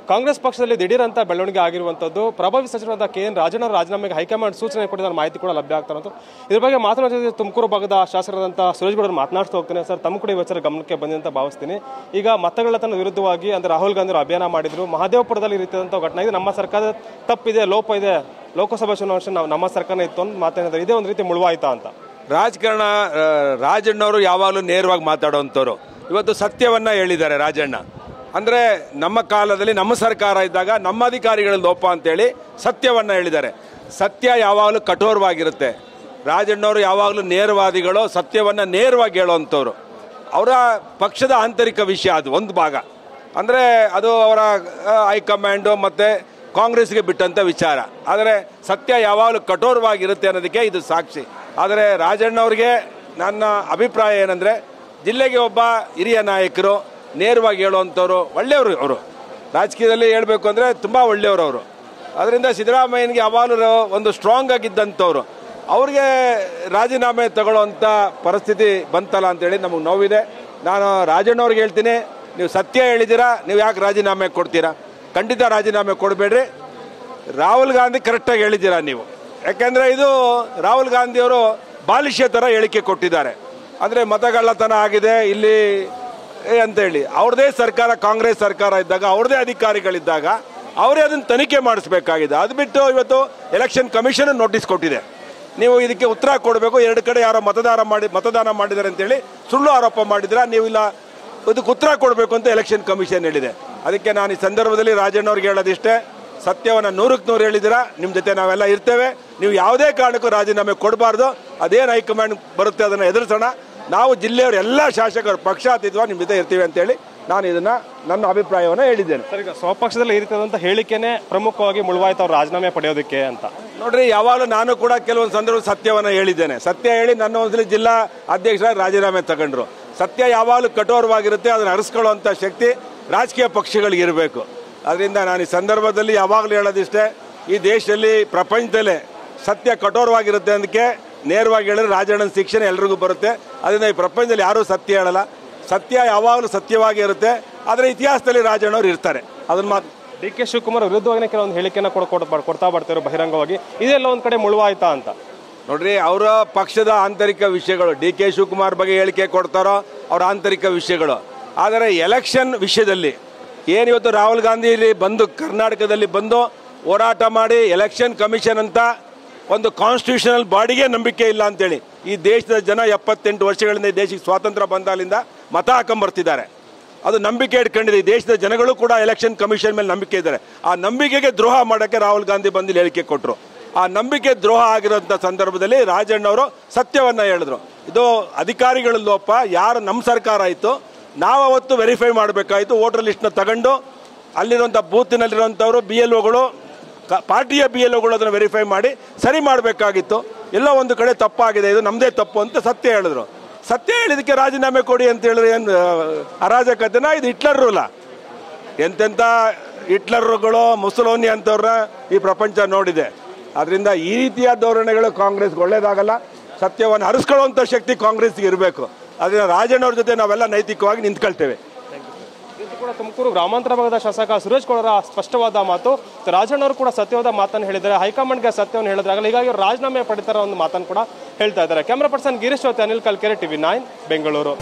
ಕಾಂಗ್ರೆಸ್ ಪಕ್ಷದಲ್ಲಿ ದಿಢೀರ್ ಅಂತ ಬೆಳವಣಿಗೆ ಆಗಿರುವಂಥದ್ದು. ಪ್ರಭಾವಿ ಸಚಿವರಾದ KN ರಾಜಣ್ಣ ರಾಜೀನಾಮೆಗೆ ಹೈಕಮಾಂಡ್ ಸೂಚನೆ ಕೊಟ್ಟಿದ್ದ ಮಾಹಿತಿ ಕೂಡ ಲಭ್ಯ ಆಗ್ತಾ ಇರೋದು. ಇದ್ರ ಬಗ್ಗೆ ಮಾತನಾಡಿದ ತುಮಕೂರು ಭಾಗದ ಶಾಸಕರಾದಂಥ ಸುರೇಶ್ ಗೌಡರು ಮಾತನಾಡ್ತಾ ಹೋಗ್ತೇನೆ. ಸರ್, ತಮ್ಮ ಕೂಡ ಈ ವಿಚಾರ ಗಮನಕ್ಕೆ ಬಂದಿದೆ ಅಂತ ಭಾವಿಸ್ತೀನಿ. ಈಗ ಮತಗಳ್ಳತನ ವಿರುದ್ಧವಾಗಿ ಅಂದರೆ ರಾಹುಲ್ ಗಾಂಧಿ ಅವರು ಅಭಿಯಾನ ಮಾಡಿದ್ರು. ಮಹದೇವಪುರದಲ್ಲಿ ಈ ರೀತಿಯಾದಂಥ ಘಟನೆ ಇದೆ. ನಮ್ಮ ಸರ್ಕಾರದ ತಪ್ಪಿದೆ, ಲೋಪ ಇದೆ, ಲೋಕಸಭಾ ಚುನಾವಣೆ ನಮ್ಮ ಸರ್ಕಾರ ಇತ್ತು ಅಂತ ಮಾತನಾಡಿದ್ದಾರೆ. ಇದೇ ಒಂದು ರೀತಿ ಮುಳುವಾಯ್ತಾ ಅಂತ. ರಾಜಕಾರಣ ರಾಜಣ್ಣವರು ಯಾವಾಗಲೂ ನೇರವಾಗಿ ಮಾತಾಡುವಂಥವ್ರು. ಇವತ್ತು ಸತ್ಯವನ್ನ ಹೇಳಿದ್ದಾರೆ ರಾಜಣ್ಣ. ಅಂದರೆ ನಮ್ಮ ಕಾಲದಲ್ಲಿ ನಮ್ಮ ಸರ್ಕಾರ ಇದ್ದಾಗ ನಮ್ಮ ಅಧಿಕಾರಿಗಳ ಲೋಪ ಅಂತೇಳಿ ಸತ್ಯವನ್ನ ಹೇಳಿದ್ದಾರೆ. ಸತ್ಯ ಯಾವಾಗಲೂ ಕಠೋರವಾಗಿರುತ್ತೆ. ರಾಜಣ್ಣವರು ಯಾವಾಗಲೂ ನೇರವಾದಿಗಳು, ಸತ್ಯವನ್ನ ನೇರವಾಗಿ ಹೇಳುವಂಥವ್ರು. ಅವರ ಪಕ್ಷದ ಆಂತರಿಕ ವಿಷಯ ಅದು ಒಂದು ಭಾಗ. ಅಂದರೆ ಅದು ಅವರ ಹೈಕಮಾಂಡು ಮತ್ತು ಕಾಂಗ್ರೆಸ್ಗೆ ಬಿಟ್ಟಂಥ ವಿಚಾರ. ಆದರೆ ಸತ್ಯ ಯಾವಾಗಲೂ ಕಠೋರವಾಗಿರುತ್ತೆ ಅನ್ನೋದಕ್ಕೆ ಇದು ಸಾಕ್ಷಿ. ಆದರೆ ರಾಜಣ್ಣವ್ರಿಗೆ ನನ್ನ ಅಭಿಪ್ರಾಯ ಏನಂದರೆ, ಜಿಲ್ಲೆಗೆ ಒಬ್ಬ ಹಿರಿಯ ನಾಯಕರು, ನೇರವಾಗಿ ಹೇಳುವಂಥವ್ರು, ಒಳ್ಳೆಯವರು. ಅವರು ರಾಜಕೀಯದಲ್ಲಿ ಹೇಳಬೇಕು ಅಂದರೆ ತುಂಬ ಒಳ್ಳೆಯವರು ಅವರು. ಅದರಿಂದ ಸಿದ್ದರಾಮಯ್ಯನಿಗೆ ಯಾವಾಗಲೂ ಒಂದು ಸ್ಟ್ರಾಂಗ್ ಆಗಿದ್ದಂಥವ್ರು. ಅವ್ರಿಗೆ ರಾಜೀನಾಮೆ ತಗೊಳ್ಳೋವಂಥ ಪರಿಸ್ಥಿತಿ ಬಂತಲ್ಲ ಅಂತೇಳಿ ನಮಗೆ ನೋವಿದೆ. ನಾನು ರಾಜಣ್ಣವ್ರಿಗೆ ಹೇಳ್ತೀನಿ, ನೀವು ಸತ್ಯ ಹೇಳಿದ್ದೀರಾ, ನೀವು ಯಾಕೆ ರಾಜೀನಾಮೆ ಕೊಡ್ತೀರಾ? ಖಂಡಿತ ರಾಜೀನಾಮೆ ಕೊಡಬೇಡ್ರಿ. ರಾಹುಲ್ ಗಾಂಧಿ ಕರೆಕ್ಟಾಗಿ ಹೇಳಿದ್ದೀರಾ ನೀವು. ಯಾಕೆಂದರೆ ಇದು ರಾಹುಲ್ ಗಾಂಧಿಯವರು ಬಾಲಿಷ್ಯ ಥರ ಹೇಳಿಕೆ ಕೊಟ್ಟಿದ್ದಾರೆ. ಅಂದರೆ ಮತಗಳ್ಳತನ ಆಗಿದೆ ಇಲ್ಲಿ ಅಂತೇಳಿ. ಅವ್ರದೇ ಸರ್ಕಾರ, ಕಾಂಗ್ರೆಸ್ ಸರ್ಕಾರ ಇದ್ದಾಗ, ಅವ್ರದೇ ಅಧಿಕಾರಿಗಳಿದ್ದಾಗ ಅವರೇ ಅದನ್ನು ತನಿಖೆ ಮಾಡಿಸ್ಬೇಕಾಗಿದೆ. ಅದು ಬಿಟ್ಟು ಇವತ್ತು ಎಲೆಕ್ಷನ್ ಕಮಿಷನ್ ನೋಟಿಸ್ ಕೊಟ್ಟಿದೆ. ನೀವು ಇದಕ್ಕೆ ಉತ್ತರ ಕೊಡಬೇಕು. ಎರಡು ಕಡೆ ಯಾರೋ ಮತದಾನ ಮಾಡಿದ್ದಾರೆ ಅಂತೇಳಿ ಸುಳ್ಳು ಆರೋಪ ಮಾಡಿದ್ರೆ ನೀವು ಇಲ್ಲ, ಇದಕ್ಕೆ ಉತ್ತರ ಕೊಡಬೇಕು ಅಂತ ಎಲೆಕ್ಷನ್ ಕಮಿಷನ್ ಹೇಳಿದೆ. ಅದಕ್ಕೆ ನಾನು ಈ ಸಂದರ್ಭದಲ್ಲಿ ರಾಜಣ್ಣವ್ರಿಗೆ ಹೇಳೋದಿಷ್ಟೇ, ಸತ್ಯವನ್ನು 100ಕ್ಕೆ 100 ಹೇಳಿದಿರಾ, ನಿಮ್ಮ ಜೊತೆ ನಾವೆಲ್ಲ ಇರ್ತೇವೆ. ನೀವು ಯಾವುದೇ ಕಾರಣಕ್ಕೂ ರಾಜೀನಾಮೆ ಕೊಡಬಾರ್ದು. ಅದೇನು ಹೈಕಮಾಂಡ್ ಬರುತ್ತೆ ಅದನ್ನು ಎದುರಿಸೋಣ. ನಾವು ಜಿಲ್ಲೆಯವರು ಎಲ್ಲ ಶಾಸಕರು ಪಕ್ಷಾತೀತವಾಗಿ ನಿಮ್ಮ ಜೊತೆ ಇರ್ತೀವಿ ಅಂತೇಳಿ ನಾನು ಇದನ್ನು ನನ್ನ ಅಭಿಪ್ರಾಯವನ್ನು ಹೇಳಿದ್ದೇನೆ. ಸರ್, ಈಗ ಸ್ವಪಕ್ಷದಲ್ಲಿ ಈ ರೀತಿಯಾದಂಥ ಹೇಳಿಕೆನೇ ಪ್ರಮುಖವಾಗಿ ಮುಳುವಾಯ್ತು ಅವ್ರು ರಾಜೀನಾಮೆ ಪಡೆಯೋದಕ್ಕೆ ಅಂತ. ನೋಡ್ರಿ, ಯಾವಾಗಲೂ ನಾನು ಕೂಡ ಕೆಲವೊಂದು ಸಂದರ್ಭ ಸತ್ಯವನ್ನು ಹೇಳಿದ್ದೇನೆ. ಸತ್ಯ ಹೇಳಿ ನನ್ನ ಒಂದ್ಸಲಿ ಜಿಲ್ಲಾ ಅಧ್ಯಕ್ಷರಾಗಿ ರಾಜೀನಾಮೆ ತಗೊಂಡ್ರು. ಸತ್ಯ ಯಾವಾಗಲೂ ಕಠೋರವಾಗಿರುತ್ತೆ. ಅದನ್ನು ಅರಿಸ್ಕೊಳ್ಳುವಂಥ ಶಕ್ತಿ ರಾಜಕೀಯ ಪಕ್ಷಗಳಿಗೆ ಇರಬೇಕು. ಅದರಿಂದ ನಾನು ಈ ಸಂದರ್ಭದಲ್ಲಿ ಯಾವಾಗಲೂ ಹೇಳೋದಿಷ್ಟೇ, ಈ ದೇಶದಲ್ಲಿ ಪ್ರಪಂಚದಲ್ಲೇ ಸತ್ಯ ಕಠೋರವಾಗಿರುತ್ತೆ. ಅದಕ್ಕೆ ನೇರವಾಗಿ ಹೇಳಿದ್ರೆ ರಾಜಣ್ಣನ ಶಿಕ್ಷಣ ಎಲ್ರಿಗೂ ಬರುತ್ತೆ. ಅದರಿಂದ ಈ ಪ್ರಪಂಚದಲ್ಲಿ ಯಾರೂ ಸತ್ಯ ಹೇಳಲ್ಲ. ಸತ್ಯ ಯಾವಾಗಲೂ ಸತ್ಯವಾಗಿ ಇರುತ್ತೆ. ಆದರೆ ಇತಿಹಾಸದಲ್ಲಿ ರಾಜಣ್ಣವ್ರು ಇರ್ತಾರೆ. ಅದನ್ನು ಮಾತು DK ಶಿವಕುಮಾರ್ ವಿರುದ್ಧವಾಗಿ ಕೆಲವೊಂದು ಹೇಳಿಕೆಯನ್ನು ಕೊಡ್ತಾ ಬರ್ತಾರೆ ಬಹಿರಂಗವಾಗಿ. ಇದೆಲ್ಲ ಒಂದು ಕಡೆ ಮುಳುವಾಯ್ತಾ ಅಂತ. ನೋಡ್ರಿ, ಅವರ ಪಕ್ಷದ ಆಂತರಿಕ ವಿಷಯಗಳು. DK ಶಿವಕುಮಾರ್ ಬಗ್ಗೆ ಹೇಳಿಕೆ ಕೊಡ್ತಾರೋ ಅವರ ಆಂತರಿಕ ವಿಷಯಗಳು. ಆದರೆ ಎಲೆಕ್ಷನ್ ವಿಷಯದಲ್ಲಿ ಏನು ಇವತ್ತು ರಾಹುಲ್ ಗಾಂಧಿ ಇಲ್ಲಿ ಬಂದು ಕರ್ನಾಟಕದಲ್ಲಿ ಬಂದು ಹೋರಾಟ ಮಾಡಿ ಎಲೆಕ್ಷನ್ ಕಮಿಷನ್ ಅಂತ ಒಂದು ಕಾನ್ಸ್ಟಿಟ್ಯೂಷನಲ್ ಬಾಡಿಗೆ ನಂಬಿಕೆ ಇಲ್ಲ ಅಂತೇಳಿ, ಈ ದೇಶದ ಜನ 78 ವರ್ಷಗಳಿಂದ ಈ ದೇಶಕ್ಕೆ ಸ್ವಾತಂತ್ರ್ಯ ಬಂದಾಲಿಂದ ಮತ ಹಾಕೊಂಬರ್ತಿದ್ದಾರೆ. ಅದು ನಂಬಿಕೆ ಇಟ್ಕೊಂಡಿದೆ. ಈ ದೇಶದ ಜನಗಳು ಕೂಡ ಎಲೆಕ್ಷನ್ ಕಮಿಷನ್ ಮೇಲೆ ನಂಬಿಕೆ ಇದ್ದಾರೆ. ಆ ನಂಬಿಕೆಗೆ ದ್ರೋಹ ಮಾಡೋಕ್ಕೆ ರಾಹುಲ್ ಗಾಂಧಿ ಬಂದು ಹೇಳಿಕೆ ಕೊಟ್ಟರು. ಆ ನಂಬಿಕೆ ದ್ರೋಹ ಆಗಿರೋಂಥ ಸಂದರ್ಭದಲ್ಲಿ ರಾಜಣ್ಣವರು ಸತ್ಯವನ್ನು ಹೇಳಿದ್ರು. ಇದು ಅಧಿಕಾರಿಗಳ ಲೋಪ. ಯಾರು ನಮ್ಮ ಸರ್ಕಾರ ಆಯಿತು, ನಾವು ಅವತ್ತು ವೆರಿಫೈ ಮಾಡಬೇಕಾಯಿತು. ವೋಟರ್ ಲಿಸ್ಟ್ನ ತಗೊಂಡು ಅಲ್ಲಿರುವಂಥ ಬೂತಿನಲ್ಲಿರುವಂಥವರು BLOಗಳು, ಪಾರ್ಟಿಯ BLOಗಳು ಅದನ್ನು ವೆರಿಫೈ ಮಾಡಿ ಸರಿ ಮಾಡಬೇಕಾಗಿತ್ತು. ಎಲ್ಲೋ ಒಂದು ಕಡೆ ತಪ್ಪಾಗಿದೆ, ಇದು ನಮ್ಮದೇ ತಪ್ಪು ಅಂತ ಸತ್ಯ ಹೇಳಿದ್ರು. ಸತ್ಯ ಹೇಳಿದಕ್ಕೆ ರಾಜೀನಾಮೆ ಕೊಡಿ ಅಂತ ಹೇಳಿದ್ರೆ ಏನು ಅರಾಜಕತೆನ? ಇದು ಹಿಟ್ಲರ್ ರೂಲ. ಎಂತೆಂಥ ಹಿಟ್ಲರ್ಗಳು, ಮುಸೋಲಿನಿ ಅಂತವ್ರನ್ನ ಈ ಪ್ರಪಂಚ ನೋಡಿದೆ. ಅದರಿಂದ ಈ ರೀತಿಯ ಧೋರಣೆಗಳು ಕಾಂಗ್ರೆಸ್ಗೆ ಒಳ್ಳೇದಾಗಲ್ಲ. ಸತ್ಯವನ್ನು ಹರಿಸ್ಕೊಳ್ಳುವಂಥ ಶಕ್ತಿ ಕಾಂಗ್ರೆಸ್ಗೆ ಇರಬೇಕು. ಅದರಿಂದ ರಾಜಣ್ಣವ್ರ ಜೊತೆ ನಾವೆಲ್ಲ ನೈತಿಕವಾಗಿ ನಿಂತ್ಕೊಳ್ತೇವೆ. ಇದು ಕೂಡ ತುಮಕೂರು ಗ್ರಾಮಾಂತರ ಭಾಗದ ಶಾಸಕ ಸುರೇಶ್ ಗೌಡರ ಸ್ಪಷ್ಟವಾದ ಮಾತು. ರಾಜಣ್ಣವರು ಕೂಡ ಸತ್ಯವಾದ ಮಾತನ್ನು ಹೇಳಿದ್ದಾರೆ. ಹೈಕಮಾಂಡ್ಗೆ ಸತ್ಯವನ್ನು ಹೇಳಿದ್ರಾಗಲ್ಲ, ಹೀಗಾಗಿ ರಾಜೀನಾಮೆ ಪಡಿತಾರ ಒಂದು ಮಾತನ್ನು ಕೂಡ ಹೇಳ್ತಾ ಇದ್ದಾರೆ. ಕ್ಯಾಮ್ರಾ ಪರ್ಸನ್ ಗಿರೀಶ್ ಜೊತೆ ಅನಿಲ್ ಕಲ್ಕೆರೆ, TV9 ಬೆಂಗಳೂರು.